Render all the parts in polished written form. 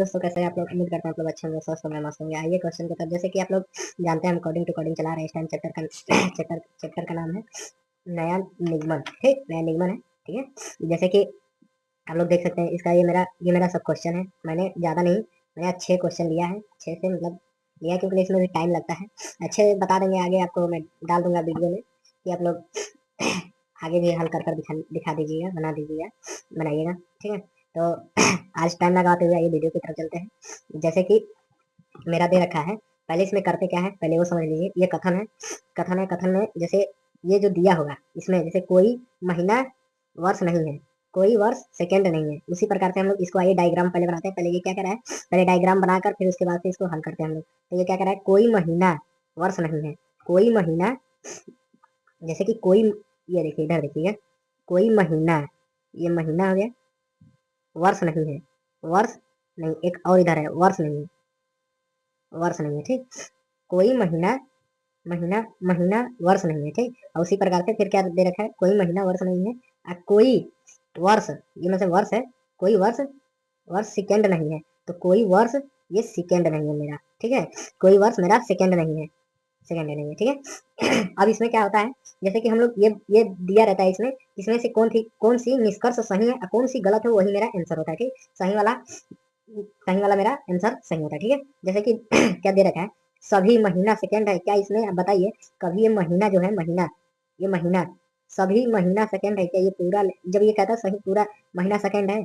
दोस्तों कैसे हैं आप लोग? उम्मीद करता हूँ आप लोग अच्छे होंगे, स्वस्थ होंगे, मस्त होंगे। आइए क्वेश्चन की तरफ। जैसे कि आप लोग जानते हैं हम कोडिंग टू कोडिंग चला रहे हैं इस टाइम। चैप्टर का नाम है नया निगमन। ठीक, नया निगमन है। ठीक है, जैसे कि आप लोग देख सकते हैं इसका ये मेरा सब क्वेश्चन है। मैंने ज़्यादा नहीं, मैंने 6 क्वेश्चन लिया है। 6 से मतलब लिया क्योंकि इसमें भी टाइम लगता है। अच्छे बता देंगे आगे, आपको मैं डाल दूंगा वीडियो में कि आप लोग आगे भी हल कर कर दिखा दीजिएगा, बनाइएगा। ठीक है, तो आज टाइम लगाते हुए ये वीडियो की तरफ चलते हैं। जैसे कि मेरा दे रखा है, पहले इसमें करते क्या है पहले वो समझ लीजिए। ये कथन है, कथन में जैसे ये जो दिया होगा इसमें, जैसे कोई महीना वर्ष नहीं है, कोई वर्ष सेकंड नहीं है, उसी प्रकार से हम लोग इसको आइए डायग्राम पहले बनाते हैं। पहले ये क्या कह रहा है, पहले डायग्राम बनाकर फिर उसके बाद से इसको हल करते हैं हम लोग। तो ये क्या कह रहा है, कोई महीना वर्ष नहीं है, कोई महीना, जैसे कि कोई, ये देखिए इधर देखिए, कोई महीना, ये महीना हो गया, वर्ष नहीं है, वर्ष नहीं, एक और इधर है वर्ष नहीं है, वर्ष नहीं है। ठीक, कोई महीना, महीना वर्ष नहीं है। ठीक, और उसी प्रकार से फिर क्या दे रखा है, कोई महीना वर्ष नहीं है, कोई वर्ष, ये मतलब वर्ष है, कोई वर्ष, वर्ष सेकेंड नहीं है। तो कोई वर्ष ये सेकेंड नहीं है मेरा। ठीक है, कोई वर्ष मेरा सेकेंड नहीं है, सेकेंड नहीं है। ठीक है अब इसमें क्या होता है, जैसे कि हम लोग ये दिया रहता है इसमें, इसमें से कौन सी निष्कर्ष सही है और कौन सी गलत है, वही मेरा आंसर होता है। ठीक, सही वाला मेरा आंसर सही होता है। ठीक है, जैसे कि क्या दे रखा है, सभी महीना सेकंड है क्या इसमें, आप बताइए। कभी ये महीना जो है, महीना, ये महीना, सभी महीना सेकंड है क्या? ये पूरा, जब ये कहता है सही पूरा महीना सेकंड है,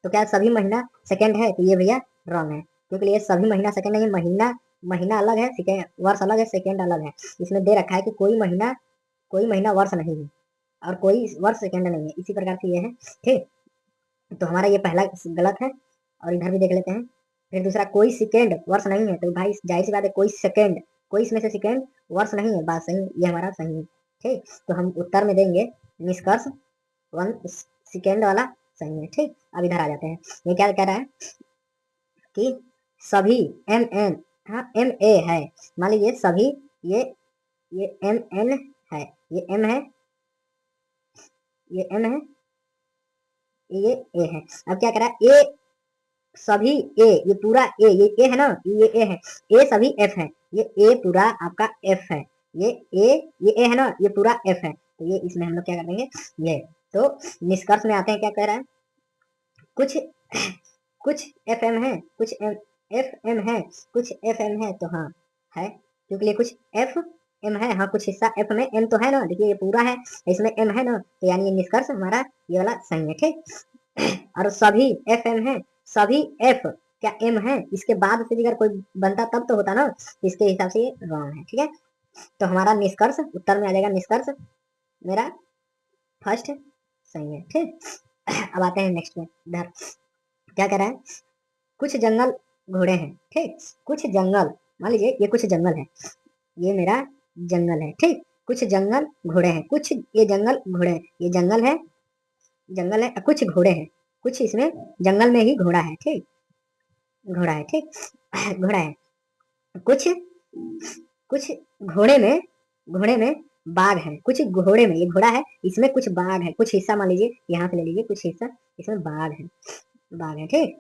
तो क्या सभी महीना सेकंड है? तो ये भैया रॉन्ग है, क्योंकि ये सभी महीना सेकंड है। ये महीना, महीना अलग है, सेकंड वर्ष अलग है, सेकंड अलग है। इसमें दे रखा है कि कोई महीना वर्ष नहीं है और कोई वर्ष सेकंड नहीं है, इसी प्रकार से ये है। ठीक, तो हमारा ये पहला गलत है, और इधर भी देख लेते हैं। फिर दूसरा, कोई सेकेंड वर्ष नहीं है, तो भाई जाहिर सी बात है, कोई सेकेंड, कोई इसमें से सेकेंड वर्ष नहीं है, बात सही, ये हमारा सही है। ठीक, तो हम उत्तर में देंगे निष्कर्ष 1 सेकेंड वाला सही है। ठीक, अब इधर आ जाते हैं। ये क्या कह रहा है कि सभी एम एन, हाँ एम ए है, मान लीजिए सभी, ये ये एम एन है, ये एम है, ये एम है, ये ए है। अब क्या कह रहा है, ए सभी ए, ये पूरा ए, ये ए है ना, ये ए है, ए सभी एफ है, ये ए पूरा आपका एफ है, ये ए, ये ए है ना, ये पूरा एफ है। तो ये इसमें हम लोग क्या कर देंगे, ये। तो निष्कर्ष में आते हैं, क्या कह रहा है, कुछ कुछ एफ एम है, कुछ एफ एम है, कुछ एफ एम है, तो हाँ है, क्योंकि ये कुछ एफ एम है, हाँ कुछ हिस्सा एफ में, एम तो है ना, देखिए ये पूरा है, इसमें एम है ना, तो यानी ये निष्कर्ष हमारा ये वाला सही है। ठीक, और सभी एफ एम है, सभी एफ क्या एम है, इसके बाद से भी अगर कोई बनता तब तो होता ना, तो इसके हिसाब से ये रॉन्ग है। ठीक है, तो हमारा निष्कर्ष उत्तर में आ जाएगा, निष्कर्ष मेरा फर्स्ट सही है। ठीक, अब आते हैं नेक्स्ट में। इधर क्या कह रहा है, कुछ जंगल घोड़े हैं। ठीक, कुछ जंगल, मान लीजिए ये कुछ जंगल है, ये मेरा जंगल है। ठीक, कुछ जंगल घोड़े हैं, कुछ ये जंगल घोड़े हैं, ये जंगल है, जंगल है, कुछ घोड़े हैं, कुछ इसमें जंगल में ही घोड़ा है। ठीक, घोड़ा है। ठीक, घोड़ा है, कुछ कुछ घोड़े में बाघ है, कुछ घोड़े में, ये घोड़ा है, इसमें कुछ बाघ है, कुछ हिस्सा मान लीजिए यहाँ से ले लीजिए, कुछ हिस्सा इसमें बाघ है, बाघ है। ठीक,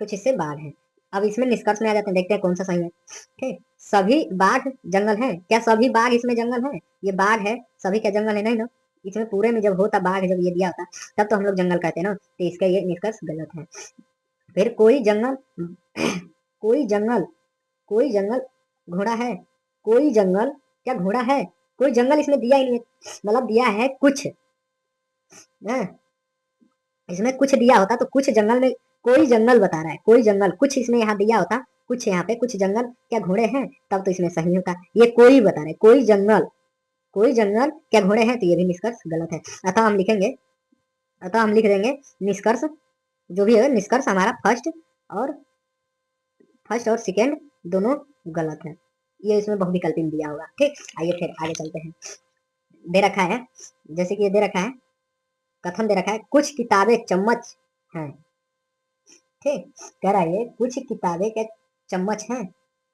कुछ हिस्से बाघ है। अब इसमें निष्कर्ष में आ जाते हैं, देखते हैं कौन सा सही है। ठीक, सभी बाघ जंगल है क्या, सभी बाघ इसमें जंगल है, ये बाघ है, सभी क्या जंगल है, नहीं ना, इसमें पूरे में जब होता बाघ, जब ये दिया होता तब तो हम लोग जंगल कहते हैं ना, तो इसका ये निष्कर्ष गलत है। फिर कोई जंगल कोई जंगल, कोई जंगल घोड़ा है, कोई जंगल क्या घोड़ा है, कोई जंगल इसमें दिया ही नहीं है, मतलब दिया है कुछ है, इसमें कुछ दिया होता तो कुछ जंगल में, कोई जंगल बता रहा है, कोई जंगल, कुछ इसमें यहाँ दिया होता, कुछ यहाँ पे कुछ जंगल क्या घोड़े हैं, तब तो इसमें सही होता। ये कोई बता रहे, कोई जंगल, कोई जंगल क्या घोड़े हैं, तो ये भी निष्कर्ष गलत है। अतः हम लिखेंगे, अतः हम लिख देंगे निष्कर्ष, जो भी है निष्कर्ष हमारा और फर्स्ट और सेकेंड दोनों गलत है। ये इसमें बहुविकल्पी में दिया होगा। ठीक, आइए फिर आगे चलते हैं। दे रखा है, जैसे कि ये दे रखा है, कथन दे रखा है, कुछ किताबें चम्मच हैं। ठीक, कह रहा है ये कुछ किताबें क्या चम्मच हैं।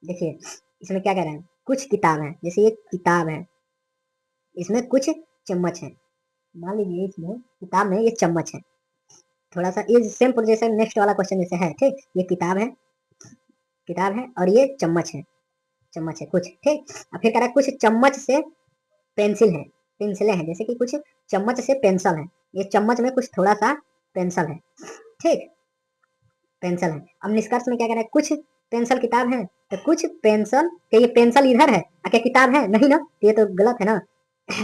देखिए इसमें क्या कह रहा है, कुछ किताब है, जैसे ये किताब है, इसमें कुछ चम्मच है, मान लीजिए इसमें किताब में ये चम्मच है, थोड़ा सा ये सेम प्रोजेक्शन नेक्स्ट वाला क्वेश्चन जैसे है, ठीक। ये किताब है और ये चम्मच है कुछ, ठीक। अब फिर कह रहा है कुछ चम्मच से पेंसिलें हैं, जैसे कि कुछ चम्मच से पेंसिल है, ये चम्मच में कुछ थोड़ा सा पेंसिल है, ठीक, पेंसिल है। अब निष्कर्ष में क्या कह रहा है, कुछ पेंसिल किताब है, तो कुछ पेंसिल, क्या ये पेंसिल इधर है क्या किताब है, नहीं ना, ये तो गलत है ना।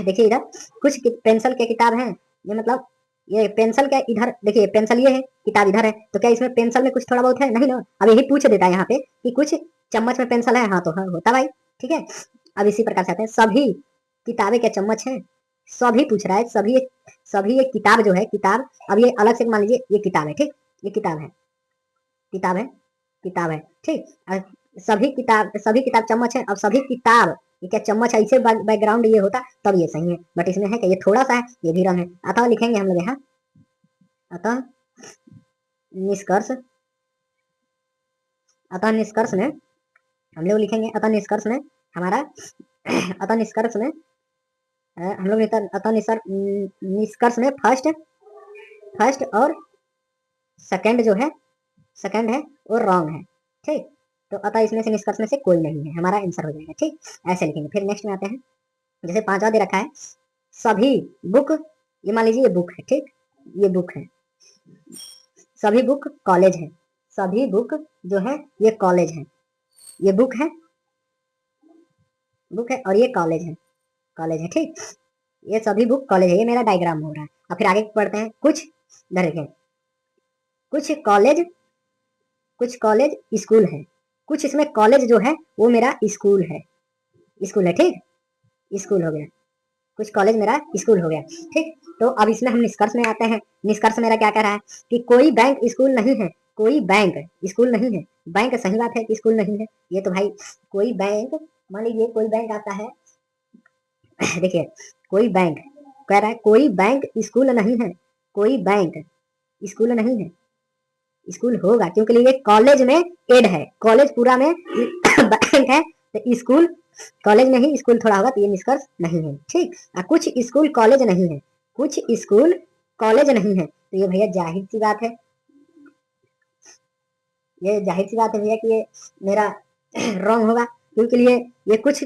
देखिए इधर कुछ पेंसिल के किताब है, ये मतलब ये पेंसिल क्या इधर, देखिए पेंसिल ये है, किताब इधर है, तो क्या इसमें पेंसिल में कुछ थोड़ा बहुत है, नहीं ना। अब यही पूछ देता है यहाँ पे कि कुछ चम्मच में पेंसिल है, हाँ तो हाँ होता भाई, ठीक है। अब इसी प्रकार से आते हैं, सभी किताबें क्या चम्मच है, सभी पूछ रहा है, सभी ये किताब जो है किताब, अब ये अलग से मान लीजिए ये किताब है, ठीक, ये किताब है किताब है, ठीक। सभी किताब चम्मच है, अब सभी किताब, ये क्या चम्मच ऐसे बैकग्राउंड ये होता तब ये सही है, बट इसमें है कि ये थोड़ा सा है, ये भी रंग है, अतः लिखेंगे हम लोग यहाँ, अतः निष्कर्ष अतः निष्कर्ष में हम लोग लिखेंगे, अतः निष्कर्ष में हमारा अतः निष्कर्ष में हम लोग अतः निष्कर्ष में फर्स्ट और सेकंड जो है, सेकंड है वो रॉन्ग है, ठीक। तो अतः इसमें से निष्कर्ष में से कोई नहीं है, हमारा आंसर हो जाएगा, ठीक। ऐसे लिखेंगे। फिर नेक्स्ट में आते हैं, जैसे पांचवा दे रखा है, सभी बुक, ये मान लीजिए ये बुक है, ठीक, ये बुक है, सभी बुक कॉलेज है, सभी बुक जो है ये कॉलेज है, ये बुक है और ये कॉलेज है, ठीक। ये सभी बुक कॉलेज है, ये मेरा डायग्राम हो रहा है। अब फिर आगे पढ़ते हैं, कुछ देखें, कुछ कॉलेज स्कूल है, कुछ इसमें कॉलेज जो है वो मेरा स्कूल है, ठीक, स्कूल हो गया, कुछ कॉलेज मेरा स्कूल हो गया, ठीक। तो अब इसमें हम निष्कर्ष में आते हैं, निष्कर्ष मेरा क्या कह रहा है कि कोई बैंक स्कूल नहीं है, कोई बैंक स्कूल नहीं है, बैंक सही बात है कि स्कूल नहीं है, ये तो भाई कोई बैंक, मान लीजिए कोई बैंक आता है, देखिए कोई बैंक कह रहा है कोई बैंक स्कूल नहीं है, कोई बैंक स्कूल नहीं है, स्कूल होगा क्योंकि ये कॉलेज में एड है, कॉलेज पूरा में बैंक है, तो स्कूल कॉलेज में ही स्कूल थोड़ा होगा, तो ये निष्कर्ष नहीं है, ठीक। कुछ स्कूल कॉलेज नहीं है, कुछ स्कूल कॉलेज नहीं है, तो ये भैया जाहिर सी बात है, ये जाहिर सी बात है भैया कि ये मेरा रॉन्ग होगा, क्योंकि ये कुछ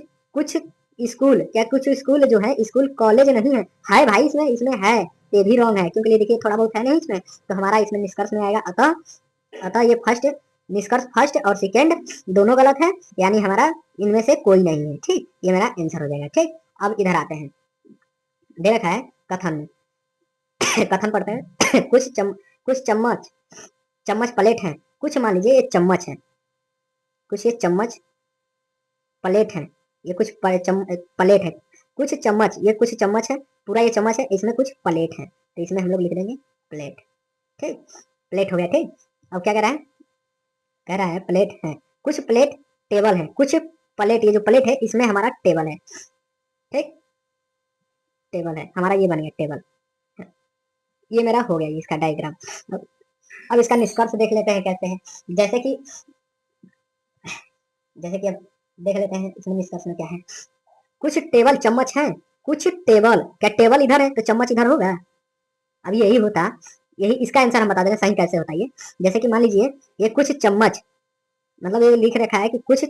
स्कूल, क्या कुछ स्कूल जो है स्कूल कॉलेज नहीं है भाई, इसमें है, ये भी रॉन्ग है, क्योंकि ये देखिए थोड़ा बहुत है नहीं इसमें, तो हमारा इसमें निष्कर्ष में आएगा, अतः ये निष्कर्ष फर्स्ट और सेकेंड दोनों गलत है, यानी हमारा इनमें से कोई नहीं है, ठीक, ये मेरा आंसर हो जाएगा, ठीक। अब इधर आते हैं, दे रखा है कथन कथन पढ़ते हैं कुछ चम्मच प्लेट है, कुछ मान लीजिए ये चम्मच है, कुछ ये चम्मच प्लेट है, ये कुछ प्लेट है, कुछ चम्मच, ये कुछ चम्मच है, पूरा ये चम्मच है, इसमें कुछ प्लेट है, तो इसमें हम लोग लिख देंगे प्लेट, ठीक, प्लेट हो गया, ठीक। अब क्या कह रहा है प्लेट है, कुछ प्लेट टेबल है, कुछ प्लेट, ये जो प्लेट है इसमें हमारा टेबल है, ठीक, टेबल है हमारा, ये बन गया टेबल, ये मेरा हो गया इसका डायग्राम। अब इसका निष्कर्ष देख लेते हैं कैसे है, जैसे कि अब देख लेते हैं इसमें निष्कर्ष में क्या है, कुछ टेबल चम्मच है, कुछ टेबल, क्या टेबल इधर है तो चम्मच इधर होगा, अब यही होता, यही इसका आंसर हम बता देंगे सही कैसे होता है ये, जैसे कि मान लीजिए ये कुछ चम्मच, मतलब ये लिख रखा है कि कुछ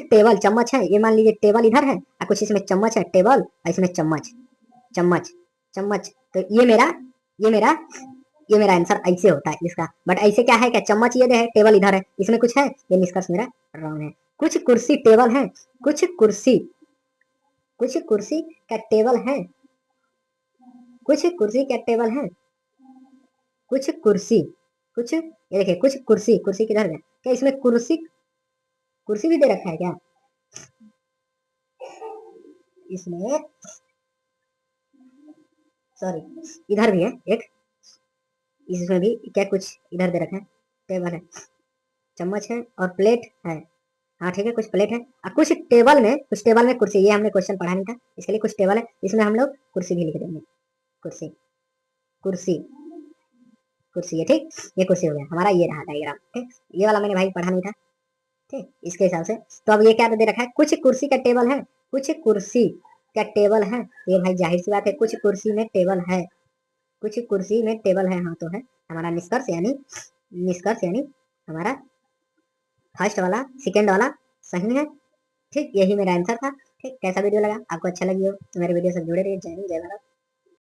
टेबल चम्मच है, ये मान लीजिए टेबल इधर है और कुछ इसमें चम्मच है टेबल, और इसमें चम्मच चम्मच चम्मच, तो ये मेरा ये मेरा आंसर ऐसे होता है इसका, बट ऐसे क्या है, क्या चम्मच ये है टेबल इधर है, इसमें कुछ है, ये निष्कर्ष मेरा रॉन्ग है। कुछ कुर्सी टेबल है, कुछ कुर्सी का टेबल है, कुछ कुर्सी का टेबल है, कुछ कुर्सी, कुछ ये देखिए कुछ कुर्सी किधर है, क्या इसमें कुर्सी भी दे रखा है क्या, इसमें सॉरी इधर भी है एक, इसमें भी क्या कुछ इधर दे रखा है, टेबल है, चम्मच है और प्लेट है, हाँ ठीक है कुछ प्लेट है और कुछ टेबल में कुर्सी, ये हमने क्वेश्चन पढ़ा नहीं था, इसके लिए कुछ टेबल है, इसमें हम लोग कुर्सी भी लिख देंगे, कुर्सी कुर्सी कुर्सी है, ठीक, ये कुर्सी हो गया हमारा, ये रहा डायग्राम, ठीक, ये वाला मैंने भाई पढ़ा नहीं था, ठीक, इसके हिसाब से। तो अब ये क्या दे रखा है, कुछ कुर्सी का टेबल है, कुछ कुर्सी का टेबल है, ये भाई जाहिर सी बात है कुछ कुर्सी में टेबल है, कुछ कुर्सी में टेबल है, हाँ तो है, हमारा निष्कर्ष यानी हमारा फर्स्ट वाला सेकंड वाला सही है। ठीक, यही मेरा आंसर था। ठीक, कैसा वीडियो लगा, आपको अच्छा लगी हो तो मेरे वीडियो से जुड़े रहिए। जय हिंद, जय भारत।